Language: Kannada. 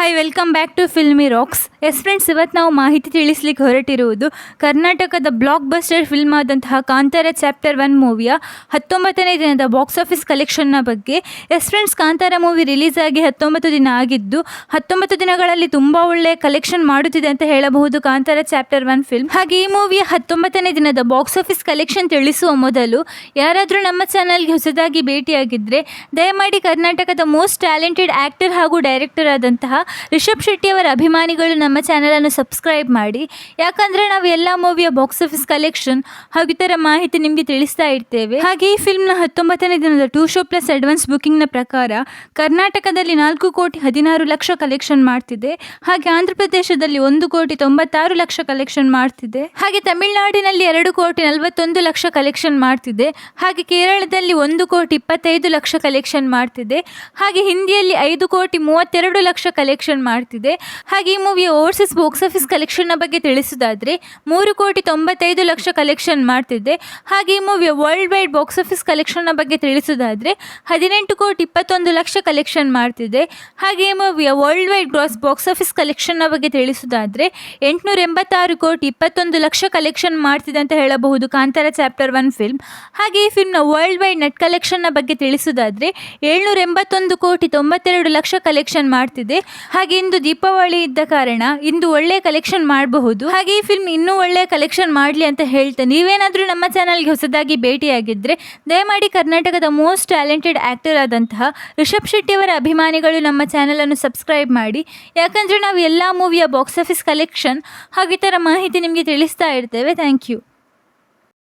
Hi welcome back to Filmi Rocks. Yes friends, ಇವತ್ತು ನಾವು ಮಾಹಿತಿ ತಿಳಿಸ್ಲಿಕ್ಕೆ ಹೊರಟಿರುವುದು ಕರ್ನಾಟಕದ ಬ್ಲಾಕ್ ಬಸ್ಟರ್ ಫಿಲ್ಮ್ ಆದಂತಹ ಕಾಂತಾರ ಚಾಪ್ಟರ್ 1 ಮೂವಿಯ 19ನೇ ದಿನದ ಬಾಕ್ಸ್ ಆಫೀಸ್ ಕಲೆಕ್ಷನ್ನ ಬಗ್ಗೆ. S friends, Kantara movie release ಆಗಿ 19 ದಿನ ಆಗಿದ್ದು 19 ದಿನಗಳಲ್ಲಿ ತುಂಬ ಒಳ್ಳೆಯ ಕಲೆಕ್ಷನ್ ಮಾಡುತ್ತಿದೆ ಅಂತ ಹೇಳಬಹುದು ಕಾಂತಾರ ಚಾಪ್ಟರ್ 1 ಫಿಲ್ಮ್. ಹಾಗೆ ಈ ಮೂವಿಯ 19ನೇ ದಿನದ ಬಾಕ್ಸ್ ಆಫೀಸ್ ಕಲೆಕ್ಷನ್ ತಿಳಿಸುವ ಮೊದಲು ಯಾರಾದರೂ ನಮ್ಮ ಚಾನಲ್ಗೆ ಹೊಸದಾಗಿ ಭೇಟಿಯಾಗಿದ್ದರೆ ದಯಮಾಡಿ ಕರ್ನಾಟಕದ ಮೋಸ್ಟ್ ಟ್ಯಾಲೆಂಟೆಡ್ ಆ್ಯಕ್ಟರ್ ಹಾಗೂ ಡೈರೆಕ್ಟರ್ ಆದಂತಹ ರಿಷಬ್ ಶೆಟ್ಟಿ ಅವರ ಅಭಿಮಾನಿಗಳು ನಮ್ಮ ಚಾನಲನ್ನು ಸಬ್ಸ್ಕ್ರೈಬ್ ಮಾಡಿ. ಯಾಕಂದರೆ ನಾವು ಎಲ್ಲ ಮೂವಿಯ ಬಾಕ್ಸ್ ಆಫೀಸ್ ಕಲೆಕ್ಷನ್ ಹಾಗೂ ಇತರ ಮಾಹಿತಿ ನಿಮಗೆ ತಿಳಿಸ್ತಾ ಇರ್ತೇವೆ. ಹಾಗೆ ಈ ಫಿಲ್ಮ್ನ 19ನೇ ದಿನದ 2 ಶೋ ಪ್ಲಸ್ ಅಡ್ವಾನ್ಸ್ ಬುಕಿಂಗ್ನ ಪ್ರಕಾರ ಕರ್ನಾಟಕದಲ್ಲಿ 4 ಕೋಟಿ 16 ಲಕ್ಷ ಕಲೆಕ್ಷನ್ ಮಾಡ್ತಿದೆ. ಹಾಗೆ ಆಂಧ್ರ ಪ್ರದೇಶದಲ್ಲಿ 1 ಕೋಟಿ 96 ಲಕ್ಷ ಕಲೆಕ್ಷನ್ ಮಾಡ್ತಿದೆ. ಹಾಗೆ ತಮಿಳುನಾಡಿನಲ್ಲಿ 2 ಕೋಟಿ 41 ಲಕ್ಷ ಕಲೆಕ್ಷನ್ ಮಾಡ್ತಿದೆ. ಹಾಗೆ ಕೇರಳದಲ್ಲಿ 1 ಕೋಟಿ 25 ಲಕ್ಷ ಕಲೆಕ್ಷನ್ ಮಾಡ್ತಿದೆ. ಹಾಗೆ ಹಿಂದಿಯಲ್ಲಿ 5 ಕೋಟಿ 32 ಲಕ್ಷ ಕಲೆಕ್ಷನ್ ಮಾಡ್ತಿದೆ. ಹಾಗೆ ಈ ಮೂವಿಯ ಓವರ್ಸೀಸ್ ಬಾಕ್ಸ್ ಆಫೀಸ್ ಕಲೆಕ್ಷನ್ನ ಬಗ್ಗೆ ತಿಳಿಸೋದಾದ್ರೆ 3 ಕೋಟಿ 95 ಲಕ್ಷ ಕಲೆಕ್ಷನ್ ಮಾಡ್ತಿದೆ. ಹಾಗೆ ಈ ಮೂವಿಯ ವರ್ಲ್ಡ್ ವೈಡ್ ಬಾಕ್ಸ್ ಆಫೀಸ್ ಕಲೆಕ್ಷನ್ನ ಬಗ್ಗೆ ತಿಳಿಸೋದಾದ್ರೆ 18 ಕೋಟಿ 21 ಲಕ್ಷ ಕಲೆಕ್ಷನ್ ಮಾಡ್ತಿದೆ. ಹಾಗೆ ಈ ಮೂವಿಯ worldwide gross box office ಕಲೆಕ್ಷನ್ನ ಬಗ್ಗೆ ತಿಳಿಸೋದಾದ್ರೆ 886 ಕೋಟಿ 21 ಲಕ್ಷ ಕಲೆಕ್ಷನ್ ಮಾಡ್ತಿದೆ ಅಂತ ಹೇಳಬಹುದು ಕಾಂತಾರ ಚಾಪ್ಟರ್ 1 ಫಿಲ್ಮ್. ಹಾಗೆ ಈ ಫಿಲ್ಮ್ನ ವರ್ಲ್ಡ್ ವೈಡ್ ನೆಟ್ ಕಲೆಕ್ಷನ್ನ ಬಗ್ಗೆ ತಿಳಿಸೋದಾದ್ರೆ 781 ಕೋಟಿ 92 ಲಕ್ಷ ಕಲೆಕ್ಷನ್ ಮಾಡ್ತಿದೆ. ಹಾಗೆ ಇಂದು ದೀಪಾವಳಿ ಇದ್ದ ಕಾರಣ ಇಂದು ಒಳ್ಳೆಯ ಕಲೆಕ್ಷನ್ ಮಾಡಬಹುದು. ಹಾಗೆ ಈ ಫಿಲ್ಮ್ ಇನ್ನೂ ಒಳ್ಳೆಯ ಕಲೆಕ್ಷನ್ ಮಾಡಲಿ ಅಂತ ಹೇಳ್ತಾ, ನೀವೇನಾದರೂ ನಮ್ಮ ಚಾನಲ್ಗೆ ಹೊಸದಾಗಿ ಭೇಟಿಯಾಗಿದ್ದರೆ ದಯಮಾಡಿ ಕರ್ನಾಟಕದ ಮೋಸ್ಟ್ ಟ್ಯಾಲೆಂಟೆಡ್ ಆ್ಯಕ್ಟರ್ ಆದಂತಹ ರಿಷಬ್ ಶೆಟ್ಟಿ ಅವರ ಅಭಿಮಾನಿಗಳು ನಮ್ಮ ಚಾನಲನ್ನು ಸಬ್ಸ್ಕ್ರೈಬ್ ಮಾಡಿ. ಯಾಕಂದರೆ ನಾವು ಎಲ್ಲ ಮೂವಿಯ ಬಾಕ್ಸ್ ಆಫೀಸ್ ಕಲೆಕ್ಷನ್ ಹಾಗೂ ಇತರ ಮಾಹಿತಿ ನಿಮಗೆ ತಿಳಿಸ್ತಾ ಇರ್ತೇವೆ. Thank you.